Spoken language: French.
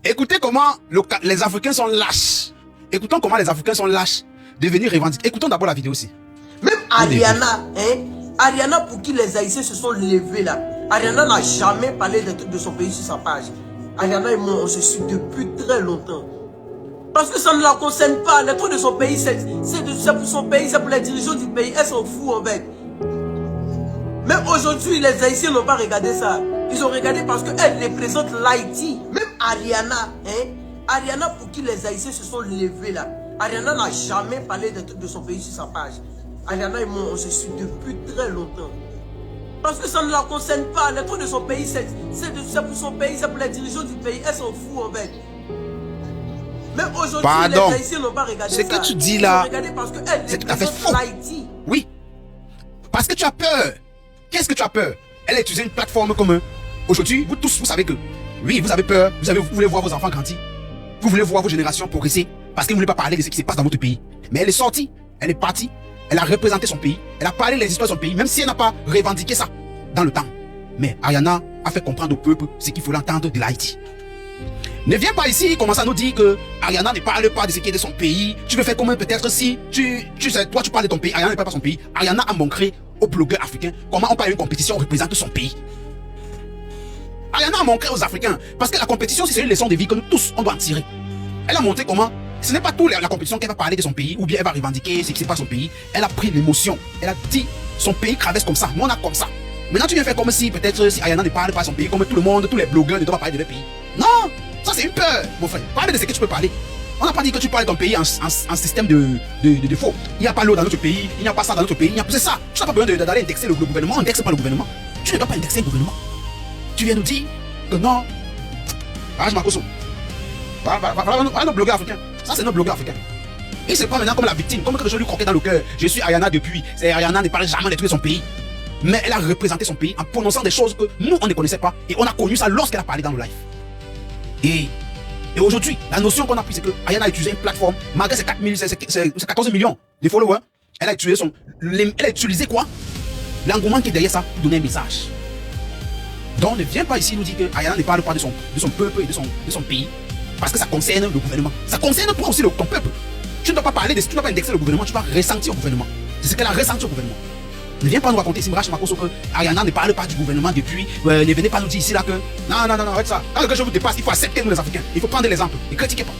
Écoutez comment les Africains sont lâches. Écoutons comment les Africains sont lâches de venir revendiquer. Écoutons d'abord la vidéo aussi. Même Ariana, Ariana pour qui les Haïtiens se sont levés là. Ariana n'a jamais parlé des trucs de son pays sur sa page. Ariana et moi, on se suit depuis très longtemps. Parce que ça ne la concerne pas. Les trucs de son pays, c'est pour son pays, c'est pour les dirigeants du pays. Elle s'en fout en fait. Même aujourd'hui, les Haïtiens n'ont pas regardé ça. Ils ont regardé parce qu'elle représente l'Haïti. Même Ariana, Ariana pour qui les Haïtiens se sont levés là. Ariana n'a jamais parlé des trucs de son pays sur sa page. Ariana et moi, on se suit depuis très longtemps. Parce que ça ne la concerne pas. Les trucs de son pays, c'est pour son pays, c'est pour les dirigeants du pays. Elle s'en fout en fait. Même aujourd'hui, les Haïtiens n'ont pas regardé ça. Ce que tu dis là, c'est tout à fait faux. Oui. Parce que tu as peur. Qu'est-ce que tu as peur? Elle a utilisé une plateforme comme aujourd'hui, vous tous, vous savez que, oui, vous avez peur, vous voulez voir vos enfants grandir. Vous voulez voir vos générations progresser. Parce que vous ne voulez pas parler de ce qui se passe dans votre pays. Mais elle est sortie, elle est partie, elle a représenté son pays, elle a parlé des histoires de son pays, même si elle n'a pas revendiqué ça dans le temps. Mais Ariana a fait comprendre au peuple ce qu'il faut l'entendre de l'Haïti. Ne viens pas ici commencer à nous dire que Ariana ne parle pas de ce qui est de son pays. Tu veux faire comment peut-être si tu sais, toi tu parles de ton pays, Ariana ne parle pas de son pays. Ariana a montré aux blogueurs africains comment on parle d'une compétition, on représente son pays. Ariana a montré aux Africains, parce que la compétition c'est une leçon de vie que nous tous on doit en tirer. Elle a montré comment ce n'est pas tout la compétition qu'elle va parler de son pays ou bien elle va revendiquer ce qui se passe dans son pays. Elle a pris l'émotion, elle a dit son pays traverse comme ça, nous on a comme ça. Maintenant tu viens faire comme si peut-être si Ariana ne parle pas de son pays, comme tout le monde, tous les blogueurs ne doivent pas parler de leur pays. Non, ça c'est une peur, mon frère. Parle de ce que tu peux parler. On n'a pas dit que tu parles de ton pays en système de faux. Il n'y a pas l'eau dans notre pays, il n'y a pas ça dans notre pays, c'est ça. Tu n'as pas besoin d'aller indexer le gouvernement, on n'indexe pas le gouvernement. Tu ne dois pas indexer le gouvernement. Tu viens nous dire que non. Arrête Makoso. Voilà nos blogueurs africains. Ça c'est nos blogueurs africains. Il se prend maintenant comme la victime, comme quelque chose lui croquait dans le cœur. Je suis Ariana depuis. Ariana ne parle jamais des trucs de son pays. Mais elle a représenté son pays en prononçant des choses que nous on ne connaissait pas. Et on a connu ça lorsqu'elle a parlé dans nos lives. Et aujourd'hui, la notion qu'on a prise, c'est que Ariana a utilisé une plateforme, malgré ses 14 millions de followers, elle a utilisé quoi? L'engouement qui est derrière ça pour donner un message. Donc ne viens pas ici nous dire que Ariana ne parle pas de son peuple et de son pays, parce que ça concerne le gouvernement. Ça concerne toi aussi ton peuple. Tu ne dois pas parler tu ne dois pas indexer le gouvernement, tu dois ressentir au gouvernement. C'est ce qu'elle a ressenti au gouvernement. Ne viens pas nous raconter, Simrache Makoso, que Ariana ne parle pas du gouvernement depuis. Ne venez pas nous dire ici là que. Non, arrête ça. Quand quelque chose vous dépasse, il faut accepter nous les Africains. Il faut prendre l'exemple. Ne critiquez pas.